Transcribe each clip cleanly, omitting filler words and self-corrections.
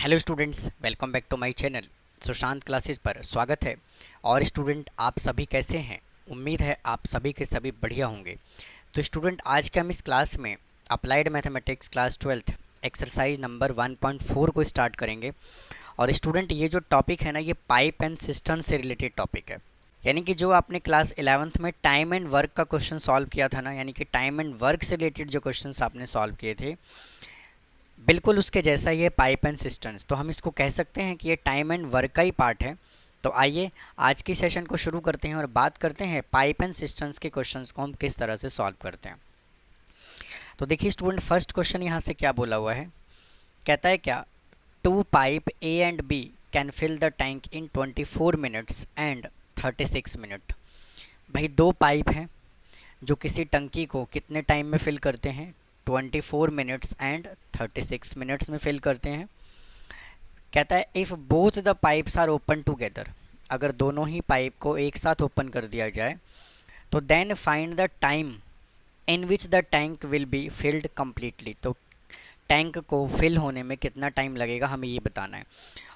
Hello students, welcome back to my channel Sushant classes पर स्वागत है। और स्टूडेंट, आप सभी कैसे हैं? उम्मीद है आप सभी के सभी बढ़िया होंगे। तो स्टूडेंट, आज के हम इस क्लास में applied mathematics class 12th exercise number 1.4 को स्टार्ट करेंगे। और स्टूडेंट, ये जो टॉपिक है ना, ये पाइप एंड सिस्टम से रिलेटेड टॉपिक है। यानी कि जो आपने क्लास 11th में टाइम एंड वर्क का क्वेश्चन सॉल्व किया था ना, यानी कि टाइम एंड वर्क से रिलेटेड जो क्वेश्चंस आपने सॉल्व किए थे, बिल्कुल उसके जैसा ये पाइप एंड सिस्टम्स। तो हम इसको कह सकते हैं कि ये टाइम एंड वर्क का ही पार्ट है। तो आइए आज की सेशन को शुरू करते हैं और बात करते हैं पाइप एंड सिस्टम्स के क्वेश्चंस को हम किस तरह से सॉल्व करते हैं। तो देखिए स्टूडेंट, फर्स्ट क्वेश्चन यहाँ से क्या बोला हुआ है, कहता है क्या, two pipe A and B can fill the tank in 24 minutes and 36 minute. भाई दो पाइप हैं जो किसी टंकी को कितने टाइम में फिल करते हैं? 24 मिनट्स एंड 36 मिनट्स में फिल करते हैं। कहता है if both the pipes are open together, अगर दोनों ही पाइप को एक साथ ओपन कर दिया जाए तो then find the time in which the tank will be filled completely. तो टैंक को फिल होने में कितना टाइम लगेगा, हमें ये बताना है।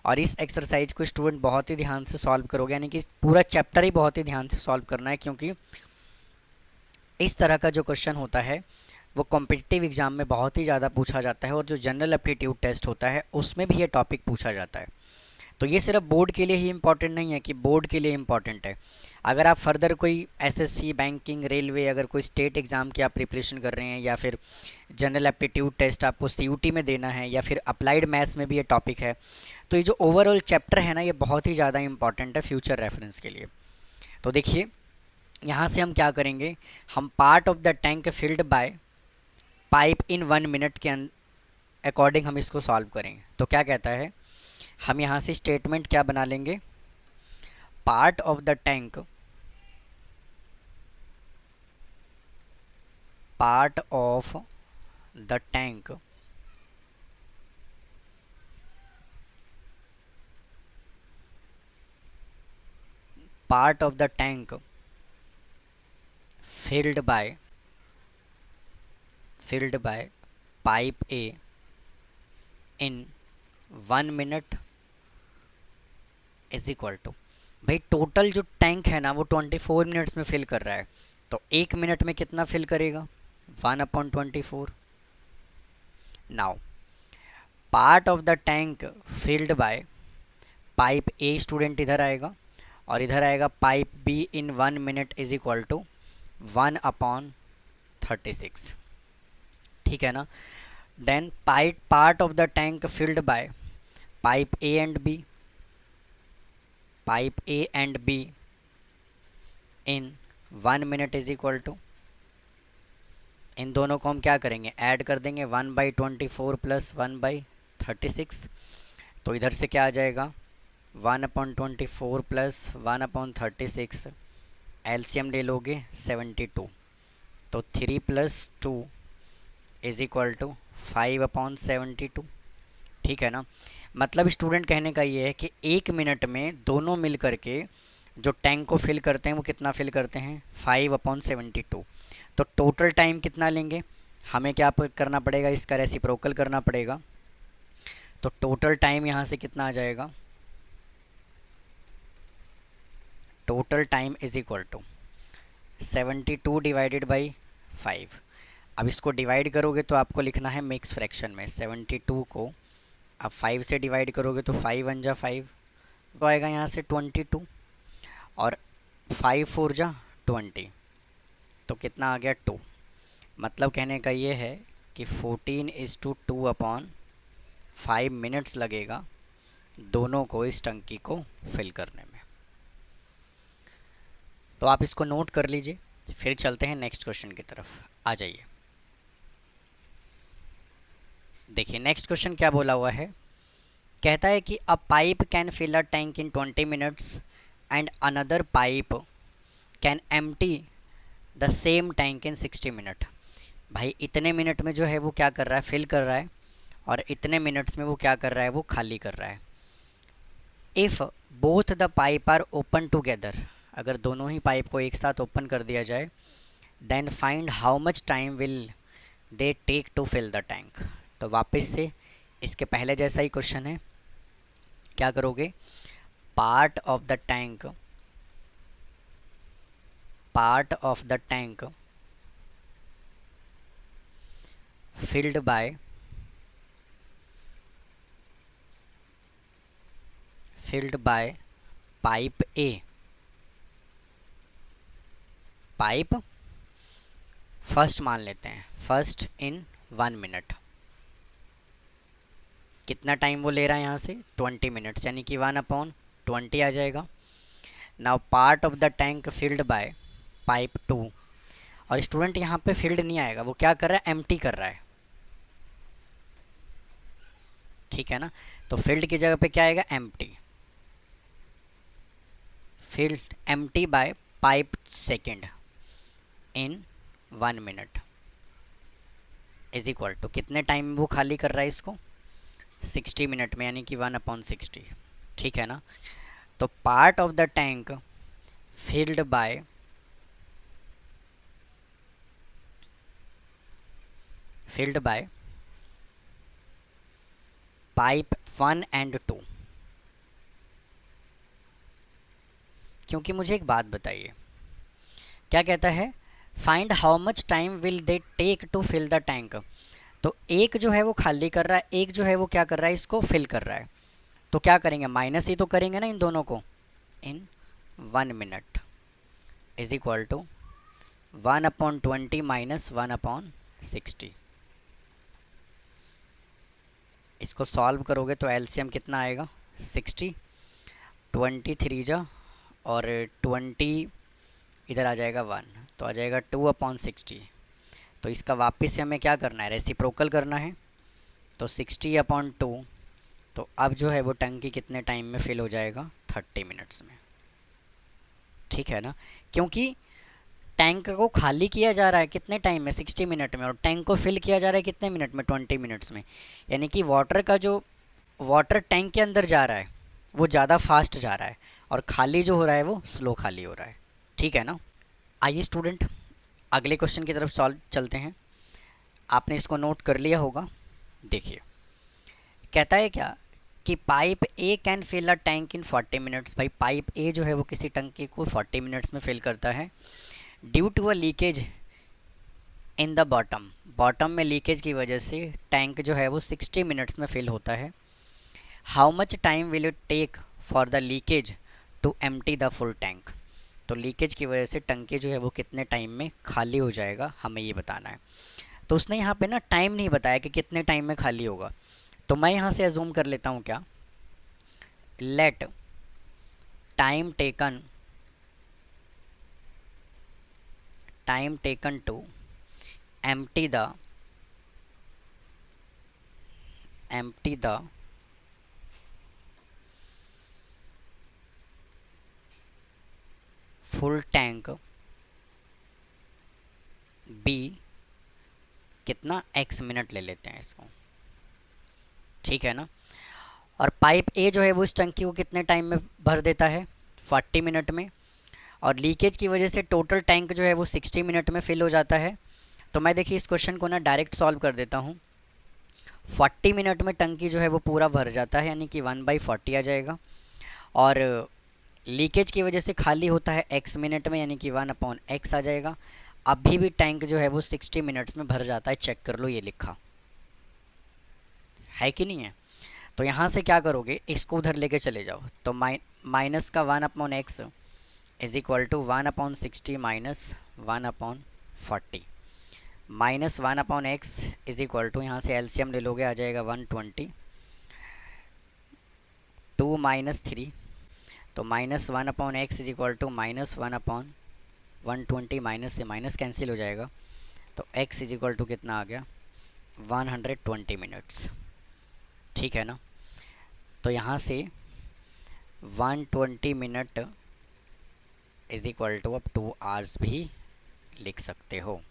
और इस एक्सरसाइज को स्टूडेंट बहुत ही ध्यान से सॉल्व करोगे, यानी कि पूरा चैप्टर ही बहुत ही ध्यान से सॉल्व करना है, क्योंकि इस तरह का जो क्वेश्चन होता है वो कॉम्पिटिटिव एग्ज़ाम में बहुत ही ज़्यादा पूछा जाता है, और जो जनरल एप्टीट्यूड टेस्ट होता है उसमें भी ये टॉपिक पूछा जाता है। तो ये सिर्फ बोर्ड के लिए ही इम्पॉर्टेंट नहीं है कि बोर्ड के लिए इम्पॉर्टेंट है। अगर आप फर्दर कोई एसएससी, बैंकिंग, रेलवे, अगर कोई स्टेट एग्ज़ाम की आप प्रिपरेशन कर रहे हैं, या फिर जनरल एप्टीट्यूड टेस्ट आपको सीयूटी में देना है, या फिर अप्लाइड मैथ्स में भी ये टॉपिक है, तो ये जो ओवरऑल चैप्टर है ना, ये बहुत ही ज़्यादा इंपॉर्टेंट है फ्यूचर रेफरेंस के लिए। तो देखिए यहाँ से हम क्या करेंगे, हम part of the tank filled by pipe in 1 minute के अकॉर्डिंग हम इसको सॉल्व करेंगे। तो क्या कहता है, हम यहाँ से स्टेटमेंट क्या बना लेंगे, part of the tank, part of the tank part of the tank filled by pipe A in 1 minute is equal to, भाई टोटल जो टैंक है ना वो 24 मिनट्स में फिल कर रहा है, तो 1 मिनट में कितना फिल करेगा? 1/24। Now part of the tank filled by pipe A, student इधर आएगा, और इधर आएगा pipe B in 1 minute is equal to 1/36। ठीक है ना। Then part of the tank filled by pipe A and B, pipe A and B in 1 minute is equal to, इन दोनों को हम क्या करेंगे, ऐड कर देंगे, 1/24 प्लस 1/36। तो इधर से क्या आ जाएगा, 1/24 प्लस 1/36, एलसीएम ले लोगे 72, तो 3 + 2 इज इक्वल टू 5/72। ठीक है ना। मतलब स्टूडेंट कहने का ये है कि 1 मिनट में दोनों मिल करके जो टैंक को फिल करते हैं वो कितना फिल करते हैं, 5/72। तो टोटल टाइम कितना लेंगे, हमें क्या करना पड़ेगा, इसका रेसिप्रोकल करना पड़ेगा। तो टोटल टाइम यहाँ से कितना आ जाएगा, total time is equal to 72 divided by 5। अब इसको डिवाइड करोगे तो आपको लिखना है मिक्स फ्रैक्शन में। 72 को अब 5 से डिवाइड करोगे तो 5 × 5 तो आएगा यहाँ से 22, और 5 × 4 = 20, तो कितना आ गया 2। मतलब कहने का ये है कि 14:2/5 मिनट्स लगेगा दोनों को इस टंकी को फिल करने में। तो आप इसको नोट कर लीजिए, फिर चलते हैं नेक्स्ट क्वेश्चन की तरफ। आ जाइए, देखिए नेक्स्ट क्वेश्चन क्या बोला हुआ है, कहता है कि a pipe can fill a tank in 20 minutes and another pipe can empty the same tank in 60 minute. भाई इतने मिनट में जो है वो क्या कर रहा है, फिल कर रहा है, और इतने मिनट्स में वो क्या कर रहा है, वो खाली कर रहा है। If both the pipe are open together, अगर दोनों ही पाइप को एक साथ ओपन कर दिया जाए, then find how much time will they take to fill the tank. तो वापस से इसके पहले जैसा ही क्वेश्चन है, क्या करोगे, part of the tank, part of the tank filled by pipe A, pipe first मान लेते हैं, फर्स्ट इन 1 मिनट। कितना टाइम वो ले रहा है यहाँ से, 20 मिनट्स, यानी कि 1/20 आ जाएगा। Now part of the tank filled by pipe 2, और स्टूडेंट यहाँ पे फिल्ड नहीं आएगा, वो क्या कर रहा है, एम्प्टी कर रहा है, ठीक है ना। तो फिल्ड की जगह पे क्या आएगा, empty, filled empty by pipe second in 1 minute is equal to कितने टाइम में वो खाली कर रहा है इसको, 60 मिनट में, यानी कि 1/60, ठीक है ना। तो part of the tank filled by pipe 1 and 2। क्योंकि मुझे एक बात बताइए, क्या कहता है, find how much time will they take to fill the tank. तो एक जो है वो खाली कर रहा है, एक जो है वो क्या कर रहा है, इसको फिल कर रहा है। तो क्या करेंगे, माइनस ही तो करेंगे ना इन दोनों को, in 1 minute is equal to 1/20 minus 1/60। इसको सॉल्व करोगे तो एलसीएम कितना आएगा, 60, 23 जा और 20 इधर आ जाएगा 1, तो आ जाएगा 2/60। तो इसका वापस से हमें क्या करना है, रेसिप्रोकल करना है। तो 60/2, तो अब जो है वो टंकी कितने टाइम में फिल हो जाएगा, 30 मिनट्स में, ठीक है ना। क्योंकि टैंक को खाली किया जा रहा है कितने टाइम में, 60 मिनट में, और टैंक को फिल किया जा रहा है कितने मिनट में, 20 मिनट्स में। यानी कि वाटर का जो वाटर टैंक के अंदर जा रहा है वो ज़्यादा फास्ट जा रहा है, और खाली जो हो रहा है वो स्लो खाली हो रहा है, ठीक है ना। आइए स्टूडेंट अगले क्वेश्चन की तरफ सॉल्व चलते हैं। आपने इसको नोट कर लिया होगा। देखिए कहता है क्या कि pipe A can fill a tank in 40 minutes. भाई पाइप ए जो है वो किसी टंकी को 40 मिनट्स में फिल करता है। Due to a leakage in the bottom, bottom में लीकेज की वजह से टैंक जो है वो 60 मिनट्स में फिल होता है। How much time will it take for the leakage to empty the full tank. तो लीकेज की वजह से टंकी जो है वो कितने टाइम में खाली हो जाएगा, हमें ये बताना है। तो उसने यहाँ पे ना टाइम नहीं बताया कि कितने टाइम में खाली होगा। तो मैं यहाँ से अजूम कर लेता हूँ क्या, let time taken to empty the full tank be कितना, x मिनट ले लेते हैं इसको, ठीक है ना। और पाइप ए जो है वो इस टंकी को कितने टाइम में भर देता है, 40 मिनट में, और लीकेज की वजह से टोटल टैंक जो है वो 60 मिनट में फिल हो जाता है। तो मैं देखिए इस क्वेश्चन को ना डायरेक्ट सॉल्व कर देता हूँ। 40 मिनट में टंकी जो है वो पूरा भर जाता है, यानी कि 1/40 आ जाएगा, और लीकेज की वजह से खाली होता है x मिनट में, यानी कि 1/x आ जाएगा। अभी भी टैंक जो है वो 60 मिनट्स में भर जाता है, चेक कर लो, ये लिखा है कि नहीं है। तो यहाँ से क्या करोगे, इसको उधर लेके चले जाओ, तो माइनस का 1/x is equal to 1/60 minus 1/40 minus 1/x is equal to, यहाँ से एलसीएम ले लोगे, आ जाएगा 120, 2 माइनस 3, तो minus 1/x is equal to minus 1/120, minus से माइनस कैंसिल हो जाएगा, तो x इज इक्वल टू कितना आ गया, 120 मिनट्स, ठीक है ना। तो यहाँ से 120 मिनट इज इक्वल टू अब 2 आवर्स भी लिख सकते हो,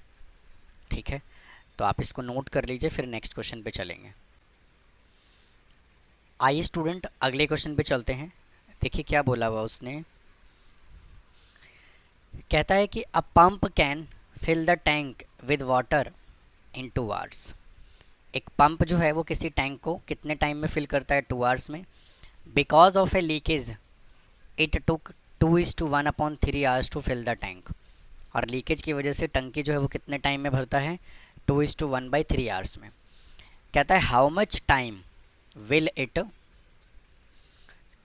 ठीक है। तो आप इसको नोट कर लीजिए, फिर नेक्स्ट क्वेश्चन पे चलेंगे। आइए स्टूडेंट अगले क्वेश्चन पे चलते हैं। देखिए क्या बोला हुआ उसने, कहता है कि a pump can fill the tank with water in 2 hours. एक पंप जो है वो किसी टैंक को कितने टाइम में फिल करता है, 2 आवर्स में। Because of a leakage it took 2:1/3 hours to fill the tank. और लीकेज की वजह से टंकी जो है वो कितने टाइम में भरता है? 2:1/3 आवर्स में। कहता है how much time will it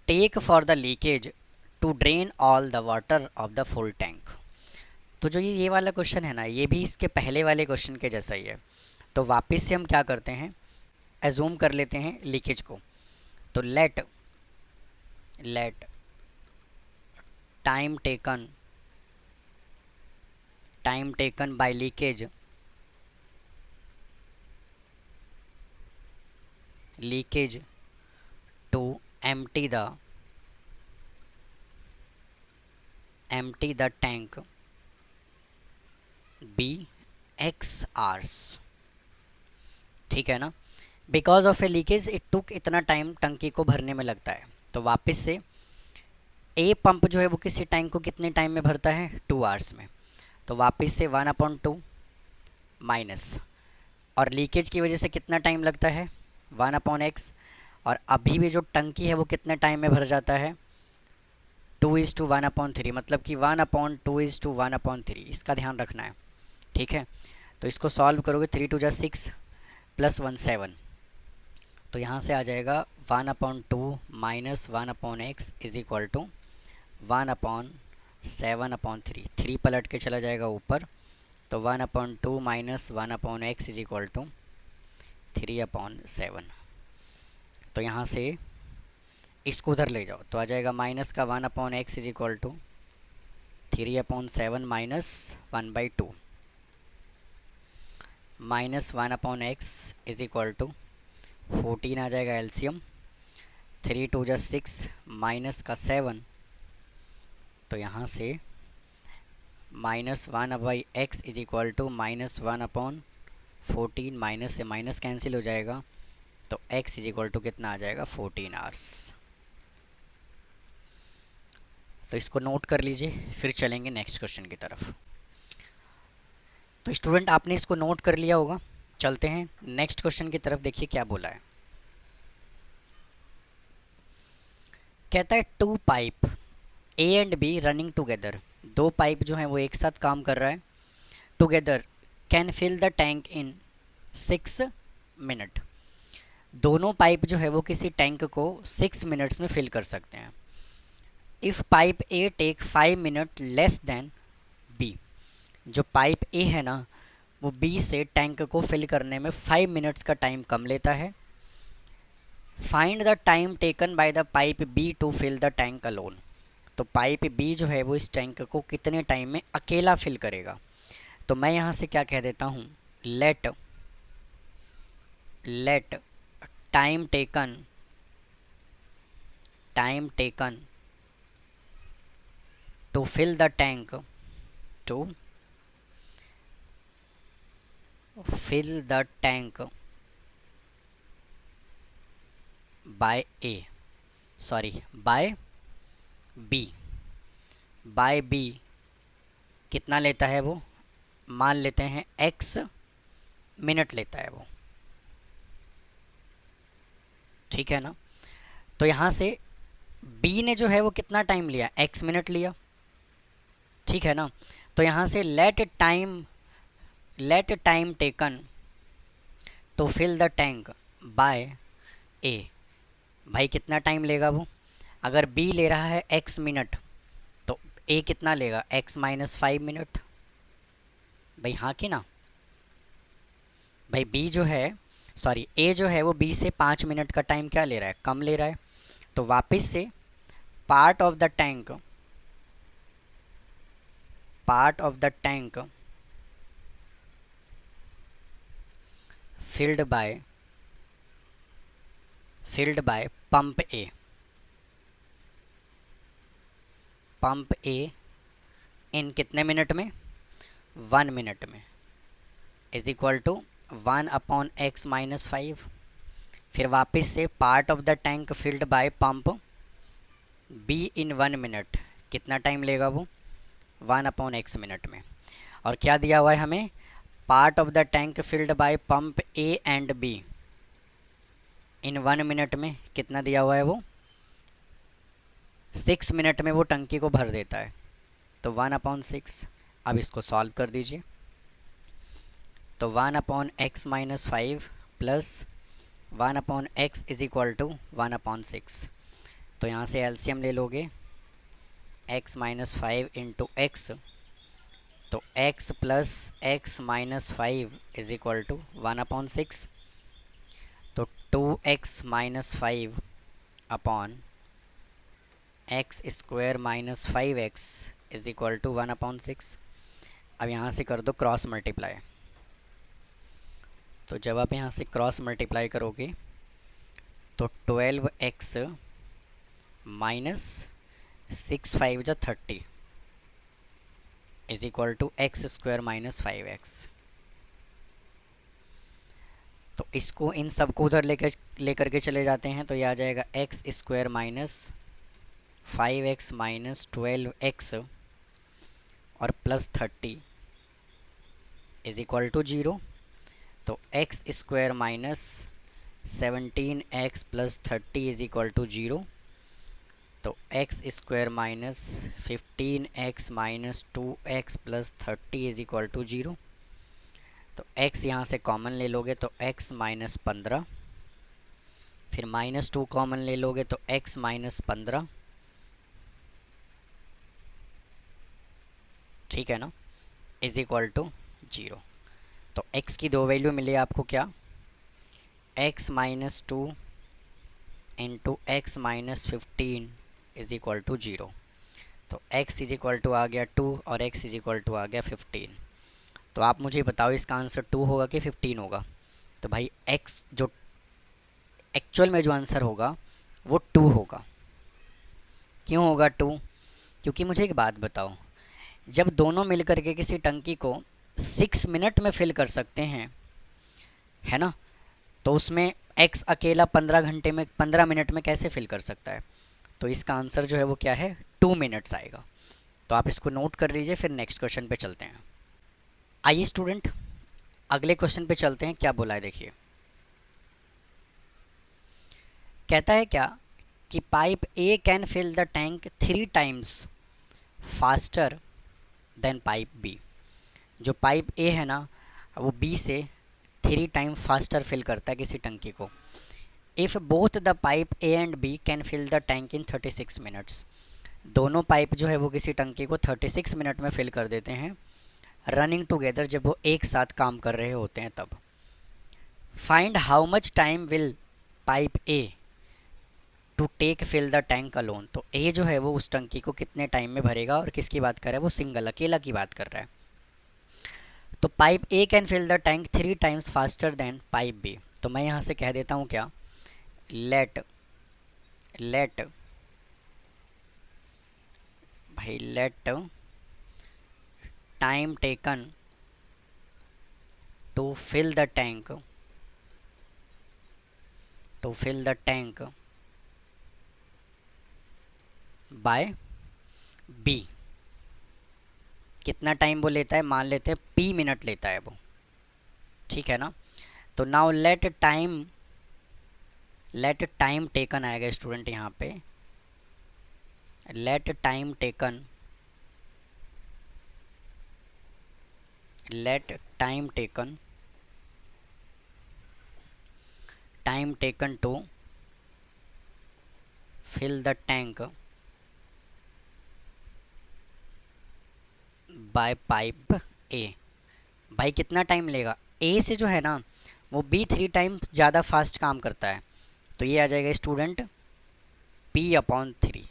take for the leakage to drain all the water of the full tank. तो जो ये वाला क्वेश्चन है ना, ये भी इसके पहले वाले क्वेश्चन के जैसा ही है। तो वापस से हम क्या करते हैं, एज्यूम कर लेते हैं लीकेज को। तो let time taken by leakage to empty the tank be x hours. ठीक है ना। Because of a leakage it took, इतना टाइम टंकी को भरने में लगता है। तो वापस से ए पंप जो है वो किसी टैंक को कितने टाइम में भरता है? 2 आवर्स में। तो वापस से 1/2 माइनस, और लीकेज की वजह से कितना टाइम लगता है? 1/x। और अभी भी जो टंकी है वो कितने टाइम में भर जाता है? 2:1/3, मतलब कि 1/2:1/3। इसका ध्यान रखना है, ठीक है। तो इसको सॉल्व करोगे, 3 2 + 6 + 1 7। तो यहाँ से आ जाएगा 1/2 - 1/x = 1/7/3। 3 पलट के चला जाएगा ऊपर, तो 1/2 - 1/x = 3/7। तो यहाँ से इसको उधर ले जाओ तो आ जाएगा माइनस का 1/x = 3/7 - 1/2 माइनस 1/x = 14 आ जाएगा एलसीएम। 3 2 + 6 माइनस का 7। तो यहाँ से -1/x = -1/14, माइनस से माइनस कैंसिल हो जाएगा। तो x = कितना आ जाएगा? 14 आवर्स। तो इसको नोट कर लीजिए, फिर चलेंगे नेक्स्ट क्वेश्चन की तरफ। तो स्टूडेंट आपने इसको नोट कर लिया होगा, चलते हैं नेक्स्ट क्वेश्चन की तरफ। देखिए क्या बोला है। कहता है 2 pipe A and B running together. 2 pipe जो हैं वो एक साथ काम कर रहा है। Together can fill the tank in 6 minute. दोनों पाइप जो है वो किसी टैंक को 6 मिनट्स में फिल कर सकते हैं। If pipe A take 5 minute less than B. जो पाइप ए है ना, वो बी से टैंक को फिल करने में 5 मिनट्स का टाइम कम लेता है। Find the time taken by the pipe B to fill the tank alone. तो पाइप बी जो है वो इस टैंक को कितने टाइम में अकेला फिल करेगा? तो मैं यहाँ से क्या कह देता हूँ, let time taken to fill the tank by B कितना लेता है वो? मान लेते हैं x मिनट लेता है वो, ठीक है ना। तो यहाँ से b ने जो है वो कितना टाइम लिया? x मिनट लिया, ठीक है ना। तो यहाँ से let time taken to fill the tank by A. भाई कितना टाइम लेगा वो? अगर b ले रहा है x मिनट, तो a कितना लेगा? x - 5 minute. भाई हाँ कि ना? भाई a जो है वो b से 5 मिनट का टाइम क्या ले रहा है? कम ले रहा है। तो वापस से part of the tank filled by pump A in कितने मिनट में? 1 मिनट में, इज इक्वल टू 1/x - 5। फिर वापस से part of the tank filled by pump B in 1 minute, कितना टाइम लेगा वो? 1/x मिनट में। और क्या दिया हुआ है हमें? Part of the tank filled by pump A and B in 1 minute में, कितना दिया हुआ है वो? 6 मिनट में वो टंकी को भर देता है। तो 1/6। अब इसको सॉल्व कर दीजिए। तो 1/x-5 plus 1/x is equal to 1/6। तो यहाँ से एलसीएम ले लोगे, x-5 इंटू एक्स, तो x plus x-5 is equal to 1/6। तो 2x-5 upon x square minus 5x is equal to 1/6। अब यहाँ से कर दो क्रॉस मल्टीप्लाई। तो जब आप यहाँ से क्रॉस मल्टीप्लाई करोगे तो 12x minus 6×5 = 30 is equal to x square minus 5x। तो इसको इन सब को उधर लेकर के चले जाते हैं, तो ये आ जाएगा x square minus 5x minus 12x और प्लस 30 इज इक्वल टू 0। तो x square minus 17x plus 30 is equal to 0। तो x square minus 15x minus 2x plus 30 is equal to 0। तो x यहाँ से कॉमन ले लोगे तो x माइनस 15, फिर -2 कॉमन ले लोगे तो x माइनस 15, ठीक है ना, इज इक्वल टू 0। तो x की दो वैल्यू मिली आपको क्या, x minus 2 into x minus 15 is equal to 0। तो x इज इक्वल टू आ गया 2 और x इज इक्वल टू आ गया 15। तो आप मुझे बताओ इसका आंसर 2 होगा कि 15 होगा। तो भाई x जो एक्चुअल में जो आंसर होगा वो 2 होगा। क्यों होगा 2? क्योंकि मुझे एक बात बताओ, जब दोनों मिल करके किसी टंकी को 6 मिनट में फिल कर सकते हैं, है ना, तो उसमें x अकेला 15 मिनट में कैसे फिल कर सकता है? तो इसका आंसर जो है वो क्या है, 2 मिनट्स आएगा। तो आप इसको नोट कर लीजिए, फिर नेक्स्ट क्वेश्चन पे चलते हैं। आइए स्टूडेंट अगले क्वेश्चन पे चलते हैं। क्या बोला है देखिए, कहता है क्या कि pipe A can fill the tank 3 times faster than pipe B. जो पाइप ए है ना वो बी से 3 टाइम फास्टर फिल करता है किसी टंकी को। If both the pipe A and B can fill the tank in 36 minutes. दोनों पाइप जो है वो किसी टंकी को 36 मिनट में फिल कर देते हैं, रनिंग टुगेदर, जब वो एक साथ काम कर रहे होते हैं तब। Find how much time will pipe A to take fill the tank alone. तो ए जो है वो उस टंकी को कितने टाइम में भरेगा, और किसकी बात कर रहा है, वो सिंगल अकेला की बात कर रहा है। तो pipe A can fill the tank 3 times faster than pipe B. तो मैं यहाँ से कह देता हूँ क्या, let time taken to fill the tank by B. कितना टाइम वो लेता है, मान लेते हैं p मिनट लेता है वो, ठीक है ना। तो नाउ लेट टाइम टेकन आएगा स्टूडेंट यहाँ पे, let time taken to fill the tank by pipe A. भाई कितना टाइम लेगा, ए से जो है ना वो बी 3 टाइम ज़्यादा फास्ट काम करता है। तो ये आ जाएगा स्टूडेंट P/3,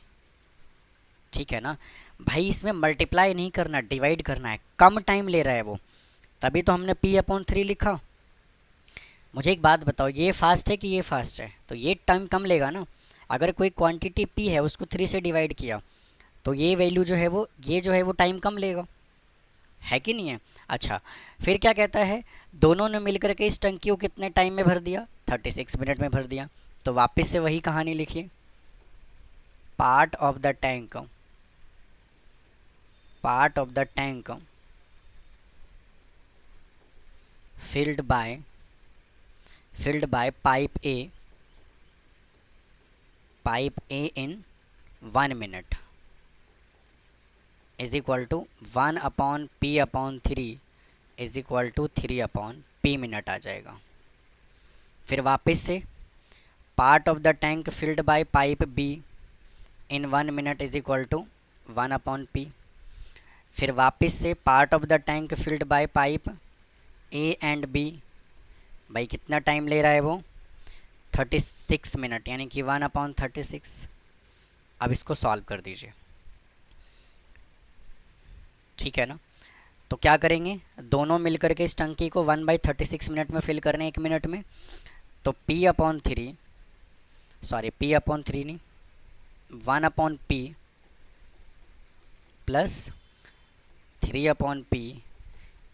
ठीक है ना। भाई इसमें मल्टीप्लाई नहीं करना, डिवाइड करना है, कम टाइम ले रहा है वो, तभी तो हमने P/3 लिखा। मुझे एक बात बताओ, ये फास्ट है कि ये फास्ट है? तो ये टाइम कम लेगा ना। अगर कोई क्वांटिटी P है उसको 3 से डिवाइड किया तो ये वैल्यू जो है वो, ये जो है वो टाइम कम लेगा, है कि नहीं है। अच्छा, फिर क्या कहता है, दोनों ने मिलकर के इस टंकी को कितने टाइम में भर दिया, 36 मिनट में भर दिया। तो वापस से वही कहानी लिखिए, part of the tank filled by pipe A in 1 minute is equal to 1/p/3 is equal to 3/p minute आ जाएगा। फिर वापस से part of the tank filled by pipe B in 1 minute is equal to 1/p। फिर वापस से part of the tank filled by pipe A and B, भाई कितना टाइम ले रहा है वो 36 मिनट, यानी कि 1/36। अब इसको सॉल्व कर दीजिए, ठीक है ना। तो क्या करेंगे, दोनों मिलकर के इस टंकी को 1/36 मिनट में फिल करने 1 मिनट में। तो p/3 नहीं 1/p plus 3/p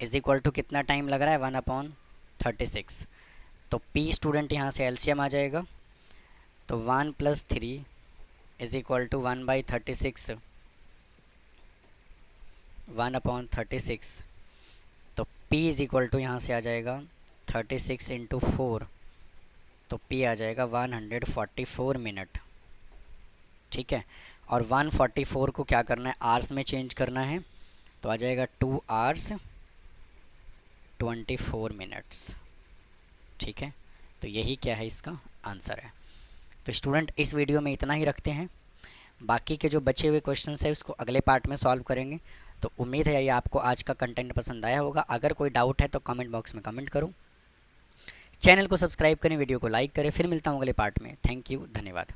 is equal to कितना टाइम लग रहा है 1/36। तो p स्टूडेंट यहाँ से एलसीएम आ जाएगा, तो 1 + 3 इज इक्वल टू 1/36 1/36। तो p इज इक्वल टू यहाँ से आ जाएगा 36 × 4, तो p आ जाएगा 144 मिनट, ठीक है। और 144 को क्या करना है, आवर्स में चेंज करना है, तो आ जाएगा 2 hours 24 मिनट्स, ठीक है। तो यही क्या है, इसका आंसर है। तो स्टूडेंट इस वीडियो में इतना ही रखते हैं, बाकी के जो बचे हुए क्वेश्चंस है उसको अगले पार्ट में सॉल्व करेंगे। तो उम्मीद है ये आपको आज का कंटेंट पसंद आया होगा। अगर कोई डाउट है तो कमेंट बॉक्स में कमेंट करो, चैनल को सब्सक्राइब करें, वीडियो को लाइक करें। फिर मिलता हूँ अगले पार्ट में। थैंक यू, धन्यवाद।